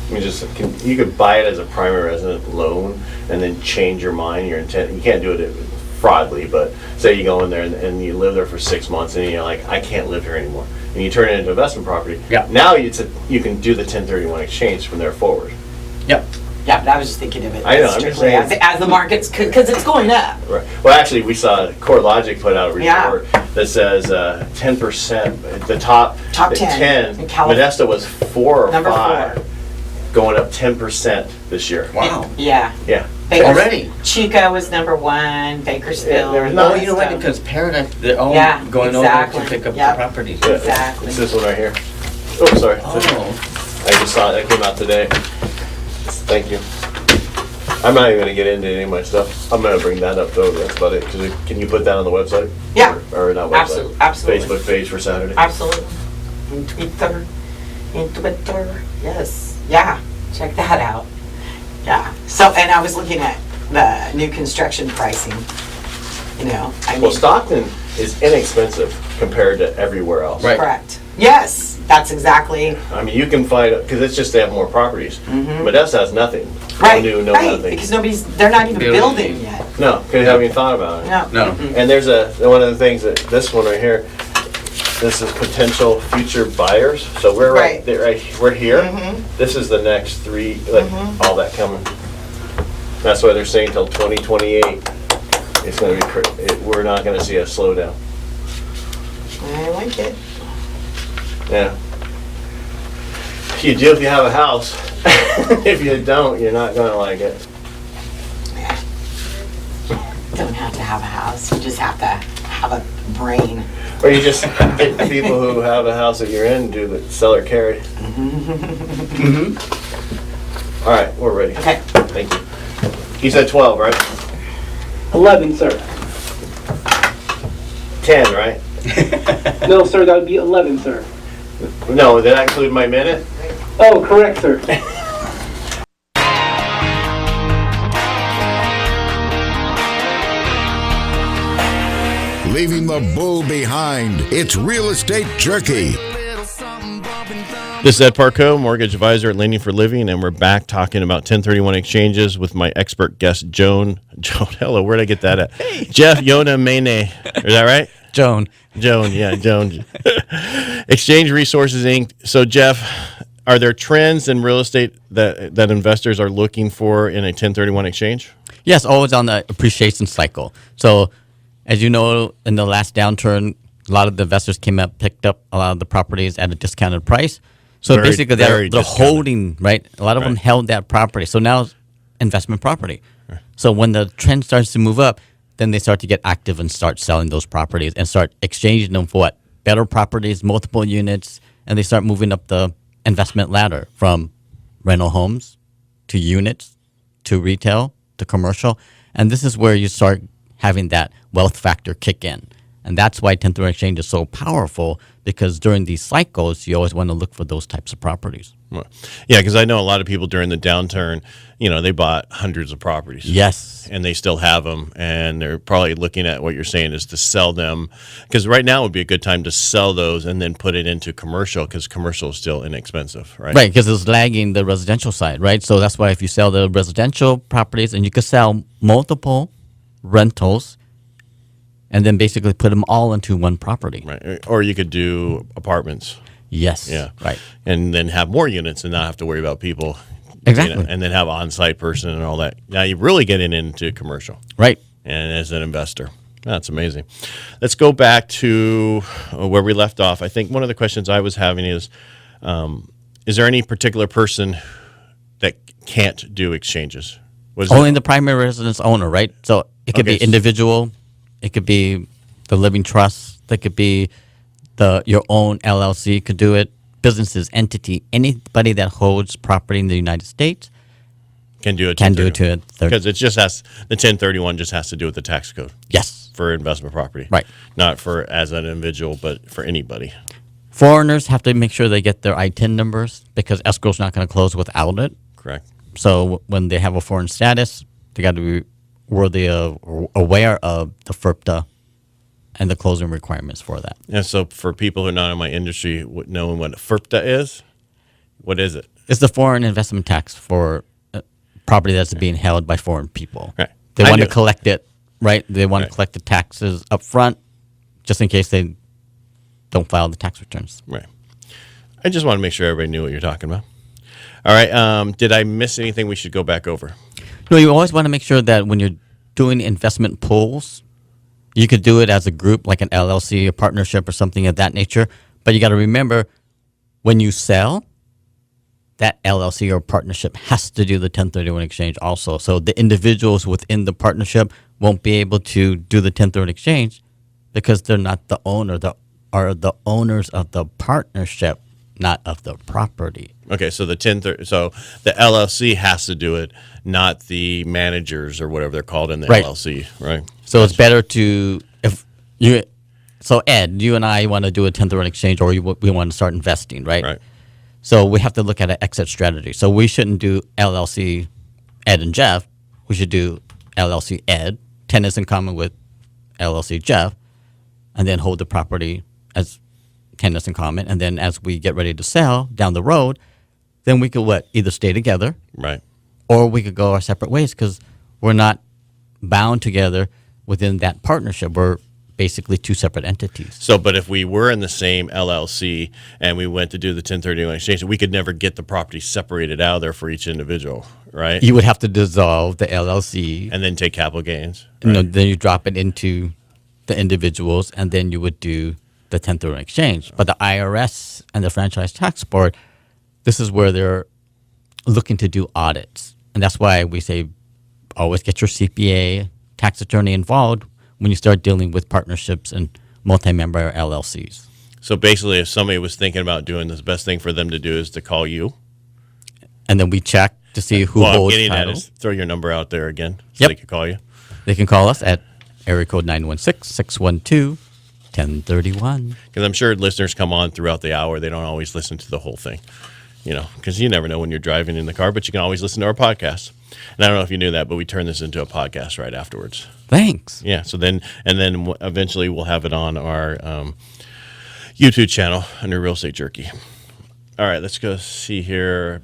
you could buy it as a primary resident loan and then change your mind, your intent. You can't do it fraudly, but say you go in there and you live there for 6 months and you're like, I can't live here anymore, and you turn it into investment property. Yeah. Now you can do the 1031 exchange from there forward. Yep. Yeah, but I was just thinking of it I know, I'm just saying. as the market's, because it's going up. Right. Well, actually, we saw CoreLogic put out a report Yeah. that says 10%. The top 10 in California. Modesto was 4 or Number 5, 4. going up 10% this year. Wow. Yeah. Yeah. Already? Chico was number 1, Bakersfield. there was Oh, not- you know what? Because Paradise, they're all Yeah, going exactly. over to pick up Yep. the properties. Yeah, Exactly. It's this one right here. Oh, sorry. Oh. I just saw it. That came out today. Thank you. I'm not even going to get into any of my stuff. I'm going to bring that up, though. That's about it. Can you put that on the website? Yeah. Or not website? Absolutely. Facebook page for Saturday? Absolutely. In Twitter. Yes. Yeah. Check that out. Yeah. So, and I was looking at the new construction pricing. Well, Stockton is inexpensive compared to everywhere else. Right. Correct. Yes. That's exactly. I mean, you can find, because it's just they have more properties. Modesto has nothing. Right. No new, no right. nothing. Because they're not even building yet. No, because they haven't even thought about it. No. No. And there's one of the things that this one right here, this is potential future buyers. So we're Right. we're here. This is the next 3, all that coming. That's why they're saying till 2028. It's going to be. We're not going to see a slowdown. I like it. Yeah. You do if you have a house. If you don't, you're not going to like it. Don't have to have a house. You just have to have a brain. Or you just get people who have a house that you're in do the seller carry. All right, we're ready. Okay. Thank you. You said 12, right? 11, sir. 10, right? No, sir, that would be 11, sir. No, did that include my minute? Oh, correct, sir. Leaving the bull behind. It's Real Estate Jerky. This is Ed Parcaut, mortgage advisor at Lending for Living, and we're back talking about 1031 exchanges with my expert guest, Joan. Hello, where'd I get that at? Hey. Jeff Yonamine. Is that right? Joan. Joan. Exchange Resources, Inc. So, Jeff, are there trends in real estate that investors are looking for in a 1031 exchange? Yes, always on the appreciation cycle. So, as you know, in the last downturn, a lot of the investors came up, picked up a lot of the properties at a discounted price. So basically, they're holding, right? A lot of them held that property. So now it's investment property. Right. So when the trend starts to move up, then they start to get active and start selling those properties and start exchanging them for what? Better properties, multiple units, and they start moving up the investment ladder from rental homes to units to retail to commercial. And this is where you start having that wealth factor kick in. And that's why 1031 exchange is so powerful, because during these cycles, you always want to look for those types of properties. Yeah, because I know a lot of people during the downturn, they bought hundreds of properties. Yes. And they still have them, and they're probably looking at what you're saying is to sell them, because right now would be a good time to sell those and then put it into commercial, because commercial is still inexpensive, right? Right, because it's lagging the residential side, right? So that's why if you sell the residential properties, and you could sell multiple rentals, and then basically put them all into one property. Right. Or you could do apartments. Yes. Yeah. Right. And then have more units and not have to worry about people. Exactly. And then have on-site person and all that. Now you're really getting into commercial. Right. And as an investor. That's amazing. Let's go back to where we left off. I think one of the questions I was having is there any particular person that can't do exchanges? Only the primary residence owner, right? So it could be individual, it could be the living trust, it could be your own LLC could do it. Businesses, entity, anybody that holds property in the United States can do it. Can do it to it. Because it just has the 1031 just has to do with the tax code. Yes. For investment property. Right. Not for as an individual, but for anybody. Foreigners have to make sure they get their ITIN numbers because escrow's not going to close without it. Correct. So when they have a foreign status, they got to be aware of the FIRPTA and the closing requirements for that. And so for people who are not in my industry, knowing what FIRPTA is, what is it? It's the foreign investment tax for property that's being held by foreign people. Right. They want to collect it, right? They want to collect the taxes up front just in case they don't file the tax returns. Right. I just want to make sure everybody knew what you're talking about. All right. Did I miss anything we should go back over? No, you always want to make sure that when you're doing investment pools, you could do it as a group, like an LLC, a partnership, or something of that nature. But you got to remember, when you sell, that LLC or partnership has to do the 1031 exchange also. So the individuals within the partnership won't be able to do the 1031 exchange because they're not the owner. They are the owners of the partnership, not of the property. Okay, so the LLC has to do it, not the managers or whatever they're called in the LLC, right? So it's better to So Ed, you and I want to do a 1031 exchange, or we want to start investing, right? Right. So we have to look at an exit strategy. So we shouldn't do LLC Ed and Jeff. We should do LLC Ed, tenants in common with LLC Jeff, and then hold the property as tenants in common. And then as we get ready to sell down the road, then we could either stay together, right, or we could go our separate ways because we're not bound together within that partnership. We're basically two separate entities. So, but if we were in the same LLC and we went to do the 1031 exchange, we could never get the property separated out of there for each individual, right? You would have to dissolve the LLC. And then take capital gains. Right? Then you drop it into the individuals, and then you would do the 1031 exchange. But the IRS and the Franchise Tax Board, this is where they're looking to do audits. And that's why we say always get your CPA, tax attorney involved when you start dealing with partnerships and multi-member LLCs. So basically, if somebody was thinking about doing this, the best thing for them to do is to call you. And then we check to see who holds title. At is throw your number out there again so Yep. they can call you. They can call us at area code 916-612-1031. Because I'm sure listeners come on throughout the hour. They don't always listen to the whole thing, because you never know when you're driving in the car, but you can always listen to our podcast. And I don't know if you knew that, but we turn this into a podcast right afterwards. Thanks. Yeah. So then eventually we'll have it on our YouTube channel under Real Estate Jerky. All right, let's go see here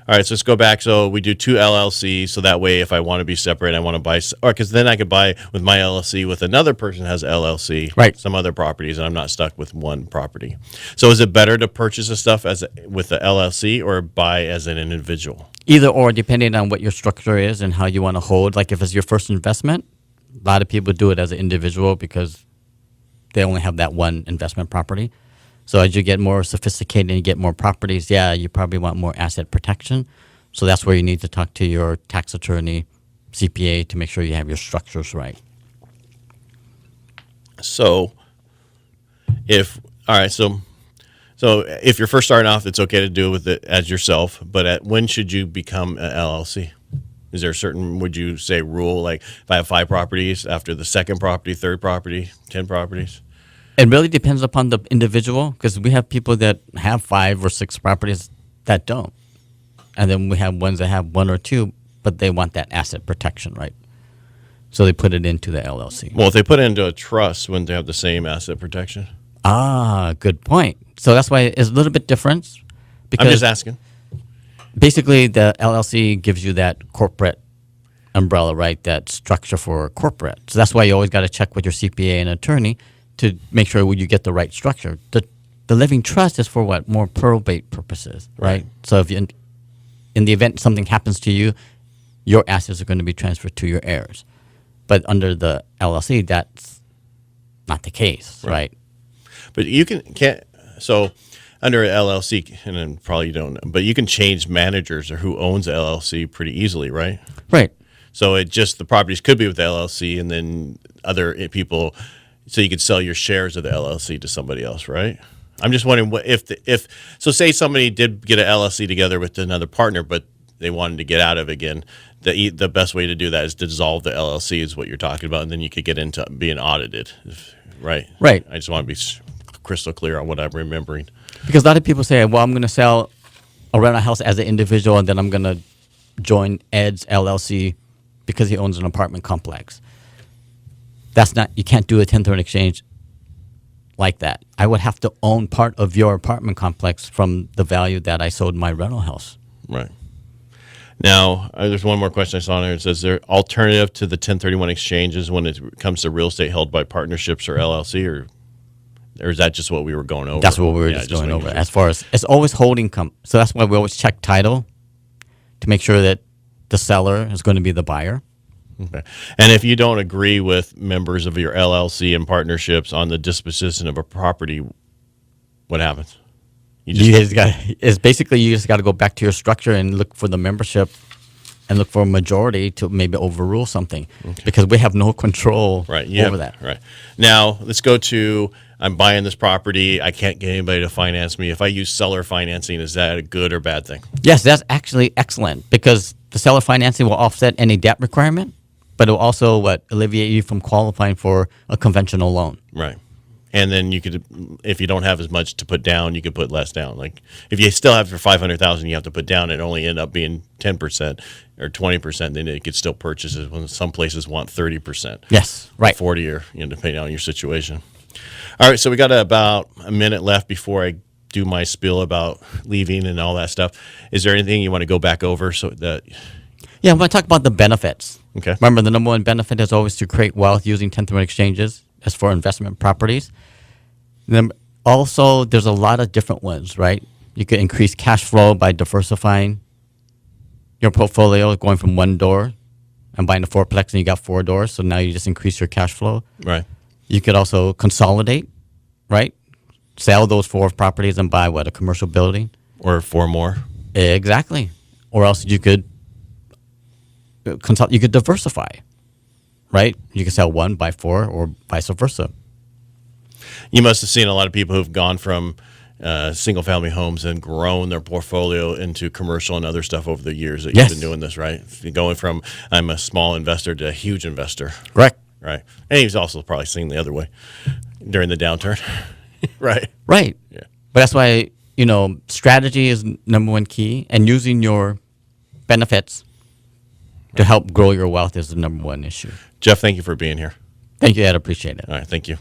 All right, so let's go back. So we do two LLCs, so that way if I want to be separate, I want to buy, because then I could buy with my LLC with another person who has LLC, right, some other properties, and I'm not stuck with one property. So is it better to purchase the stuff with the LLC or buy as an individual? Either or, depending on what your structure is and how you want to hold. Like if it's your first investment, a lot of people do it as an individual because they only have that one investment property. So as you get more sophisticated and you get more properties, you probably want more asset protection. So that's where you need to talk to your tax attorney, CPA, to make sure you have your structures right. So if you're first starting off, it's okay to do it with it as yourself, but when should you become an LLC? Is there a certain, would you say, rule, like if I have 5 properties, after the second property, third property, 10 properties? It really depends upon the individual, because we have people that have 5 or 6 properties that don't. And then we have ones that have 1 or 2, but they want that asset protection, right? So they put it into the LLC. Well, if they put it into a trust, wouldn't they have the same asset protection? Ah, good point. So that's why it's a little bit different. Because I'm just asking. Basically, the LLC gives you that corporate umbrella, right? That structure for corporate. So that's why you always got to check with your CPA and attorney to make sure you get the right structure. The The living trust is for what? More probate purposes, right? So if you, in the event something happens to you, your assets are going to be transferred to your heirs. But under the LLC, that's not the case, right? But you can't. So under an LLC, and then probably you don't know, but you can change managers or who owns the LLC pretty easily, right? Right. So it just the properties could be with the LLC, and then other people. So you could sell your shares of the LLC to somebody else, right? I'm just wondering what if so say somebody did get an LLC together with another partner, but they wanted to get out of it again. The best way to do that is to dissolve the LLC, is what you're talking about, and then you could get into being audited, right? Right. I just want to be crystal clear on what I'm remembering. Because a lot of people say, well, I'm going to sell a rental house as an individual, and then I'm going to join Ed's LLC because he owns an apartment complex. That's not, you can't do a 1031 exchange like that. I would have to own part of your apartment complex from the value that I sold my rental house. Right. Now, there's one more question I saw in there. It says, there alternative to the 1031 exchanges when it comes to real estate held by partnerships or LLC, or is that just what we were going over? That's what we were just going over. Sure. As far as, it's always holding so that's why we always check title to make sure that the seller is going to be the buyer. Okay. And if you don't agree with members of your LLC and partnerships on the disposition of a property, what happens? You just got, it's basically you just got to go back to your structure and look for the membership and look for a majority to maybe overrule something, because we have no control over that. Right. Now, let's go to, I'm buying this property. I can't get anybody to finance me. If I use seller financing, is that a good or bad thing? Yes, that's actually excellent, because the seller financing will offset any debt requirement, but it will also alleviate you from qualifying for a conventional loan. Right. And then you could, if you don't have as much to put down, you could put less down. Like if you still have your $500,000 you have to put down, it only end up being 10% or 20%. Then it could still purchase it when some places want 30%. Yes, right. 40, or depending on your situation. All right, so we got about a minute left before I do my spiel about leaving and all that stuff. Is there anything you want to go back over so that? Yeah, I'm going to talk about the benefits. Okay. Remember, the number one benefit is always to create wealth using 1031 exchanges as for investment properties. Then also, there's a lot of different ones, right? You could increase cash flow by diversifying your portfolio, going from one door and buying a fourplex and you got 4 doors. So now you just increase your cash flow. Right. You could also consolidate, right? Sell those 4 properties and buy a commercial building. Or 4 more. Exactly. Or else you could you could diversify, right? You could sell 1, buy 4, or vice versa. You must have seen a lot of people who've gone from single family homes and grown their portfolio into commercial and other stuff over the years that you've been doing this, right? You're going from I'm a small investor to a huge investor. Correct. Right. And he's also probably seen the other way during the downturn. Right. Right. Yeah. But that's why, strategy is number one key, and using your benefits to help grow your wealth is the number one issue. Jeff, thank you for being here. Thank you, Ed. Appreciate it. All right. Thank you.